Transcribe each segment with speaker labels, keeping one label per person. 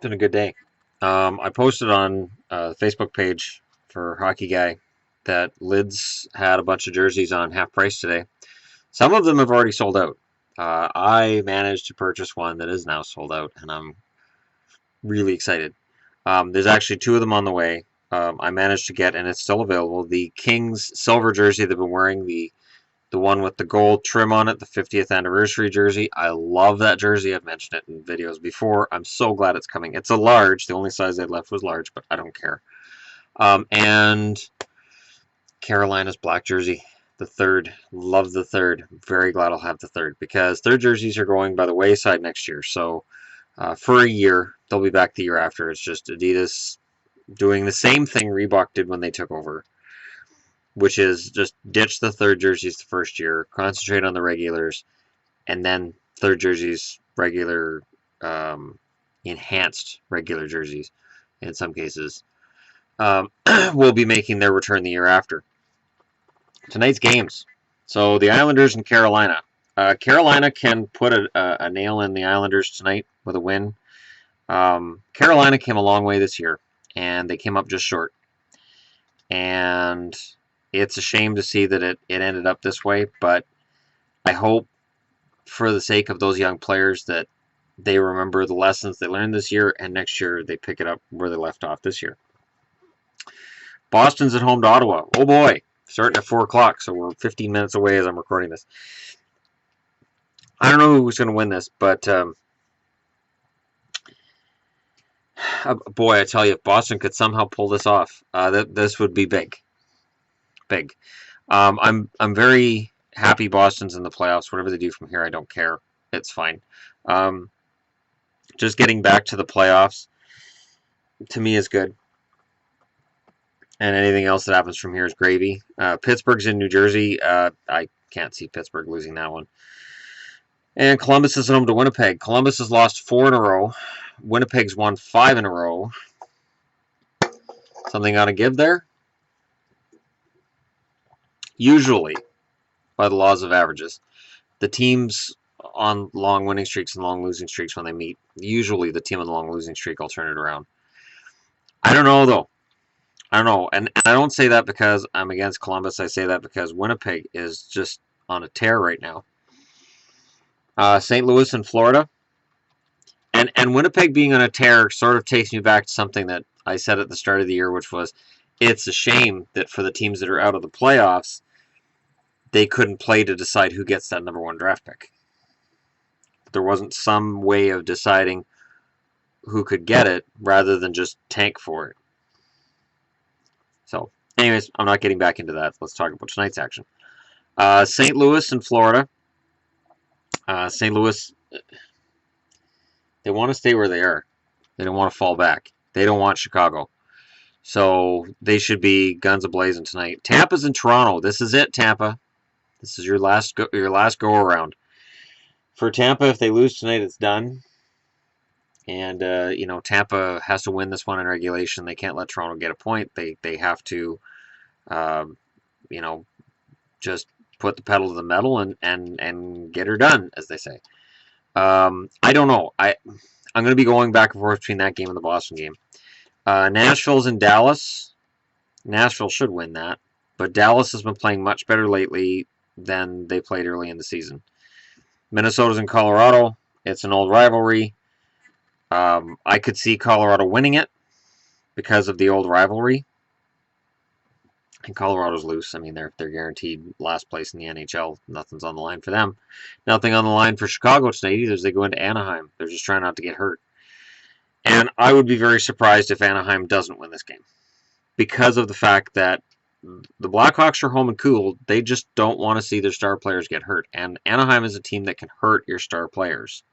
Speaker 1: Been a good day. I posted on the Facebook page for Hockey Guy that Lids had a bunch of jerseys on half price today. Some of them have already sold out. I managed to purchase one that is now sold out, and I'm really excited. There's actually two of them on the way. I managed to get, and it's still available, the Kings silver jersey they've been wearing, the one with the gold trim on it, the 50th anniversary jersey. I love that jersey. I've mentioned it in videos before. I'm so glad it's coming. It's a large. The only size they left was large, but I don't care. And Carolina's black jersey, the third. Love the third. Very glad I'll have the third because third jerseys are going by the wayside next year. So for a year, they'll be back the year after. It's just Adidas doing the same thing Reebok did when they took over, which is just ditch the third jerseys the first year, concentrate on the regulars, and then third jerseys, regular, enhanced regular jerseys in some cases, will be making their return the year after. Tonight's games. So the Islanders and Carolina. Carolina can put a nail in the Islanders tonight with a win. Carolina came a long way this year, and they came up just short. And it's a shame to see that it ended up this way, but I hope for the sake of those young players that they remember the lessons they learned this year, and next year they pick it up where they left off this year. Boston's at home to Ottawa. Oh boy, starting at 4 o'clock, so we're 15 minutes away as I'm recording this. I don't know who's going to win this, but boy, I tell you, if Boston could somehow pull this off, this would be big. Big. I'm very happy Boston's in the playoffs. Whatever they do from here, I don't care. It's fine. Just getting back to the playoffs, to me, is good. And anything else that happens from here is gravy. Pittsburgh's in New Jersey. I can't see Pittsburgh losing that one. And Columbus is home to Winnipeg. Columbus has lost 4 in a row. Winnipeg's won 5 in a row. Something got to give there? Usually, by the laws of averages, the teams on long winning streaks and long losing streaks, when they meet, usually the team on the long losing streak will turn it around. I don't know, though. I don't know. And I don't say that because I'm against Columbus. I say that because Winnipeg is just on a tear right now. St. Louis and Florida. And Winnipeg being on a tear sort of takes me back to something that I said at the start of the year, which was it's a shame that for the teams that are out of the playoffs, they couldn't play to decide who gets that number 1 draft pick. There wasn't some way of deciding who could get it rather than just tank for it. So, anyways, I'm not getting back into that. Let's talk about tonight's action. St. Louis and Florida. St. Louis, they want to stay where they are. They don't want to fall back. They don't want Chicago. So they should be guns a-blazing tonight. Tampa's in Toronto. This is it, Tampa. This is your last go around. For Tampa, if they lose tonight, it's done. And Tampa has to win this one in regulation. They can't let Toronto get a point. They have to, just put the pedal to the metal and get her done, as they say. I don't know. I'm going to be going back and forth between that game and the Boston game. Nashville's in Dallas. Nashville should win that, but Dallas has been playing much better lately than they played early in the season. Minnesota's in Colorado. It's an old rivalry. I could see Colorado winning it because of the old rivalry. And Colorado's loose. I mean, they're guaranteed last place in the NHL. Nothing's on the line for them. Nothing on the line for Chicago tonight either as they go into Anaheim. They're just trying not to get hurt. And I would be very surprised if Anaheim doesn't win this game because of the fact that the Blackhawks are home and cool. They just don't want to see their star players get hurt. And Anaheim is a team that can hurt your star players.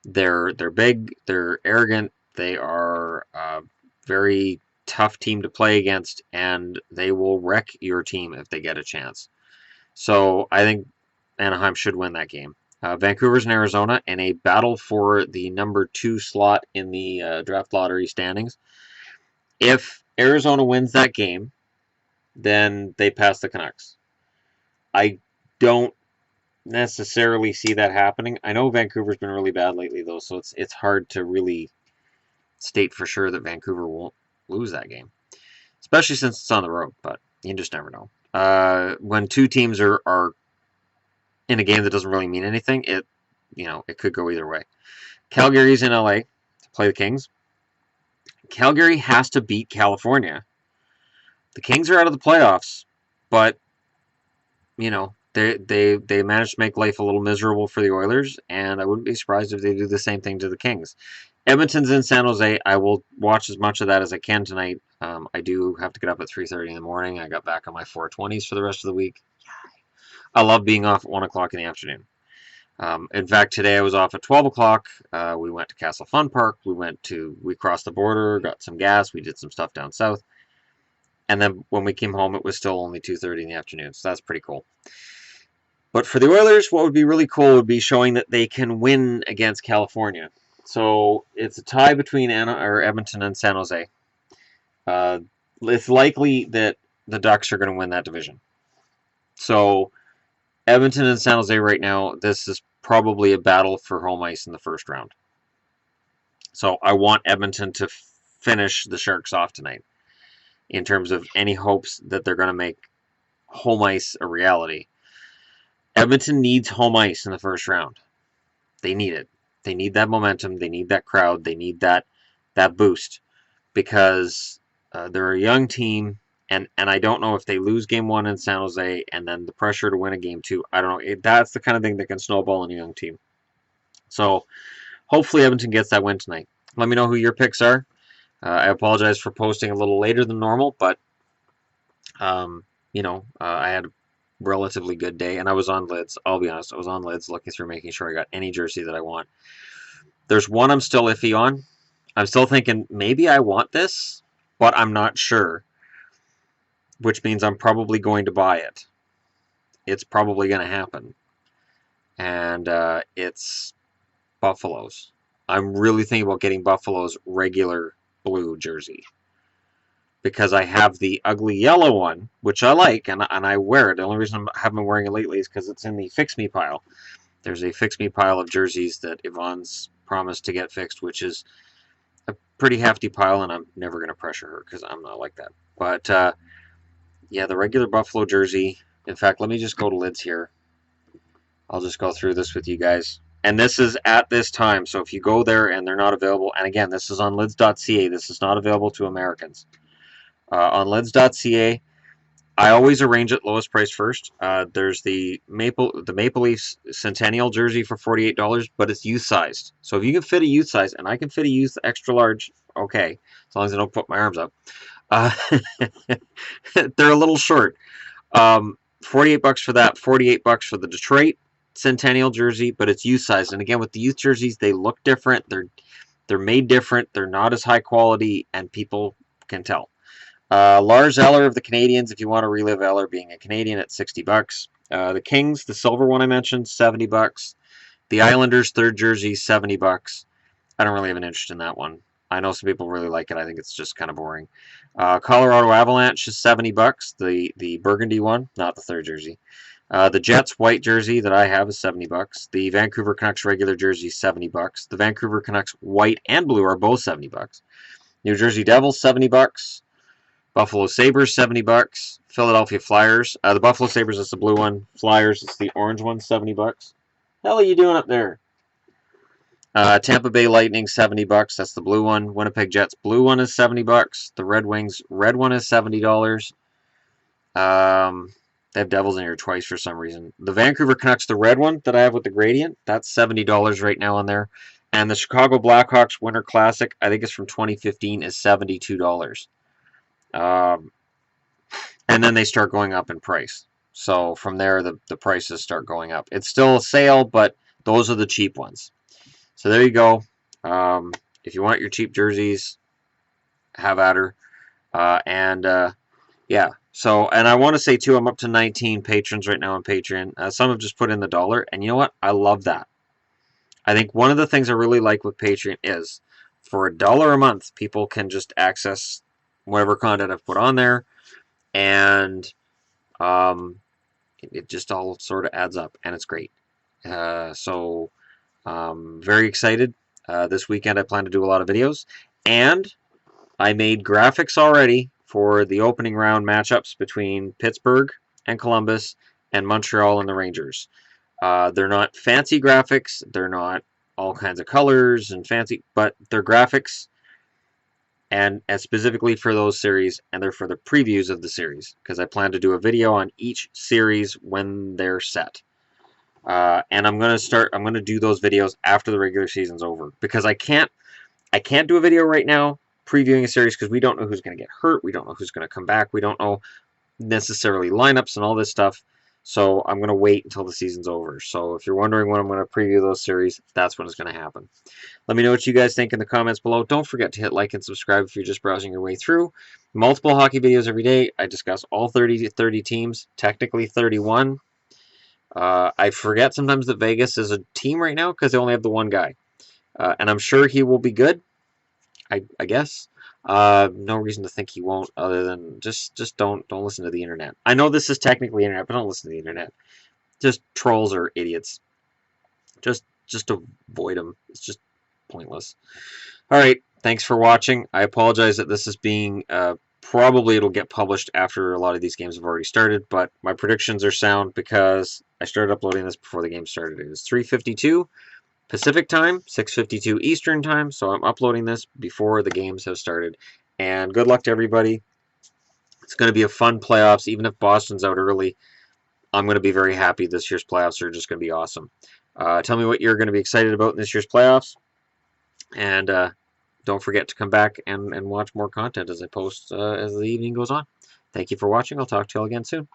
Speaker 1: They're big. They're arrogant. They are very tough team to play against, and they will wreck your team if they get a chance. So I think Anaheim should win that game. Vancouver's in Arizona in a battle for the number 2 slot in the draft lottery standings. If Arizona wins that game, then they pass the Canucks. I don't necessarily see that happening. I know Vancouver's been really bad lately, though, so it's hard to really state for sure that Vancouver won't lose that game, especially since it's on the road, but you just never know. When two teams are in a game that doesn't really mean anything, it could go either way. Calgary's in LA to play the Kings. Calgary has to beat California. The Kings are out of the playoffs, but they managed to make life a little miserable for the Oilers, and I wouldn't be surprised if they do the same thing to the Kings. Edmonton's in San Jose. I will watch as much of that as I can tonight. I do have to get up at 3:30 in the morning. I got back on my 420s for the rest of the week. I love being off at 1 o'clock in the afternoon. In fact, today I was off at 12 o'clock. We went to Castle Fun Park. We crossed the border, got some gas. We did some stuff down south. And then when we came home, it was still only 2:30 in the afternoon. So that's pretty cool. But for the Oilers, what would be really cool would be showing that they can win against California. So it's a tie between Edmonton and San Jose. It's likely that the Ducks are going to win that division. So Edmonton and San Jose right now, this is probably a battle for home ice in the first round. So I want Edmonton to finish the Sharks off tonight in terms of any hopes that they're going to make home ice a reality. Edmonton needs home ice in the first round. They need it. They need that momentum. They need that crowd. They need that boost because they're a young team, and I don't know if they lose game 1 in San Jose and then the pressure to win a game 2. I don't know. That's the kind of thing that can snowball in a young team. So hopefully Edmonton gets that win tonight. Let me know who your picks are. I apologize for posting a little later than normal, but I had a relatively good day, and I was on lids. I'll be honest, I was on lids looking through, making sure I got any jersey that I want. There's one I'm still iffy on. I'm still thinking maybe I want this, but I'm not sure, which means I'm probably going to buy it. It's probably going to happen, and it's Buffalo's. I'm really thinking about getting Buffalo's regular blue jersey because I have the ugly yellow one, which I like, and I wear it. The only reason I haven't been wearing it lately is because it's in the Fix Me pile. There's a Fix Me pile of jerseys that Yvonne's promised to get fixed, which is a pretty hefty pile, and I'm never going to pressure her because I'm not like that. But, yeah, the regular Buffalo jersey. In fact, let me just go to lids here. I'll just go through this with you guys. And this is at this time, so if you go there and they're not available, and again, this is on lids.ca. This is not available to Americans. On lids.ca, I always arrange it lowest price first. There's the Maple Leafs Centennial jersey for $48, but it's youth sized. So if you can fit a youth size, and I can fit a youth extra large, okay, as long as I don't put my arms up. They're a little short. $48 for that. $48 for the Detroit Centennial jersey, but it's youth sized. And again, with the youth jerseys, they look different. They're made different. They're not as high quality, and people can tell. Lars Eller of the Canadiens, if you want to relive Eller being a Canadian, at $60. The Kings, the silver one I mentioned, $70. The Islanders third jersey, $70. I don't really have an interest in that one. I know some people really like it. I think it's just kind of boring. Colorado Avalanche is $70. The burgundy one, not the third jersey. The Jets white jersey that I have is $70. The Vancouver Canucks regular jersey is $70. The Vancouver Canucks white and blue are both $70. New Jersey Devils $70. Buffalo Sabres, $70. Philadelphia Flyers. The Buffalo Sabres is the blue one. Flyers, it's the orange one, $70. Hell are you doing up there? Tampa Bay Lightning, $70. That's the blue one. Winnipeg Jets, blue one is $70. The Red Wings, red one is $70. They have Devils in here twice for some reason. The Vancouver Canucks, the red one that I have with the gradient, that's $70 right now on there. And the Chicago Blackhawks Winter Classic, I think it's from 2015, is $72. And then they start going up in price. So from there, the prices start going up. It's still a sale, but those are the cheap ones. So there you go. If you want your cheap jerseys, have at her. Yeah. So, and I want to say too, I'm up to 19 patrons right now on Patreon. Some have just put in the $1, and you know what? I love that. I think one of the things I really like with Patreon is for $1 a month, people can just access whatever content I've put on there, and it just all sort of adds up, and it's great. So very excited. This weekend I plan to do a lot of videos, And I made graphics already for the opening round matchups between Pittsburgh and Columbus and Montreal and the Rangers. They're not fancy graphics. They're not all kinds of colors and fancy, but they're graphics and specifically for those series, and they're for the previews of the series because I plan to do a video on each series when they're set. And I'm gonna do those videos after the regular season's over because I can't do a video right now previewing a series because we don't know who's going to get hurt. We don't know who's going to come back. We don't know necessarily lineups and all this stuff. So I'm going to wait until the season's over. So if you're wondering when I'm going to preview those series, that's when it's going to happen. Let me know what you guys think in the comments below. Don't forget to hit like and subscribe if you're just browsing your way through. Multiple hockey videos every day. I discuss all 30 teams, technically 31. I forget sometimes that Vegas is a team right now because they only have the one guy. And I'm sure he will be good. I guess. No reason to think he won't, other than just don't listen to the internet. I know this is technically internet, but don't listen to the internet. Just trolls are idiots. Just avoid them. It's just pointless. All right, thanks for watching. I apologize that this is being probably it'll get published after a lot of these games have already started, but my predictions are sound because I started uploading this before the game started. It was 3:52. Pacific time, 6:52 Eastern time, so I'm uploading this before the games have started. And good luck to everybody. It's going to be a fun playoffs. Even if Boston's out early, I'm going to be very happy. This year's playoffs are just going to be awesome. Tell me what you're going to be excited about in this year's playoffs. And don't forget to come back and watch more content as I post as the evening goes on. Thank you for watching. I'll talk to you all again soon.